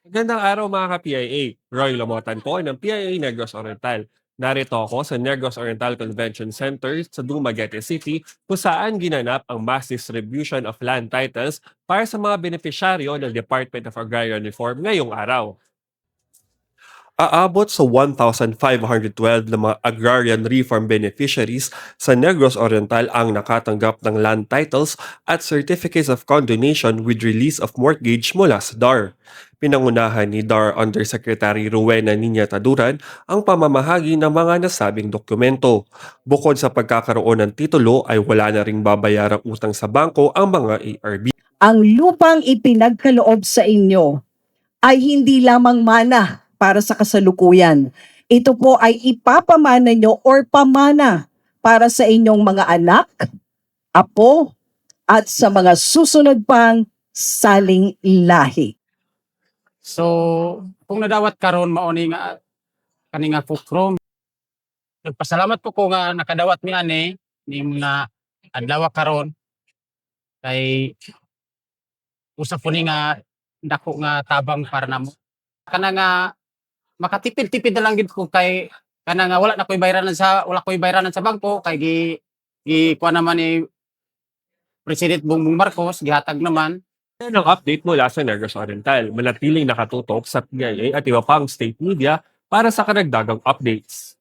Magandang araw mga ka-PIA. Roy Lamotan po ng PIA Negros Oriental. Narito ako sa Negros Oriental Convention Center sa Dumaguete City kung saan ginanap ang mass distribution of land titles para sa mga benepisyaryo ng Department of Agrarian Reform ngayong araw. Aabot sa 1,512 na mga agrarian reform beneficiaries sa Negros Oriental ang nakatanggap ng land titles at certificates of condonation with release of mortgage mula sa DAR. Pinangunahan ni DAR Undersecretary Rowena Niña Taduran ang pamamahagi ng mga nasabing dokumento. Bukod sa pagkakaroon ng titulo ay wala na ring babayarang utang sa bangko ang mga ARB. Ang lupang ipinagkaloob sa inyo ay hindi lamang mana para sa kasalukuyan. Ito po ay ipapamana nyo or pamana para sa inyong mga anak, apo, at sa mga susunod pang saling lahi. So, kung nadawat karon mao ni nga kani nga fulcrum. Nagpasalamat ko nga nakadawat mi ani ni mga adlaw karon kay usa po ni nga dako nga tabang para namo. Kana nga makatipid-tipid na lang gid ko kay kana nga wala ko'y bayranan sa bangko kay gi kuha naman ni President Bongbong Marcos gihatag naman. Yan ang update mula sa Negros Oriental. Manatiling nakatutok sa PIA at iba pang state media para sa karagdagang updates.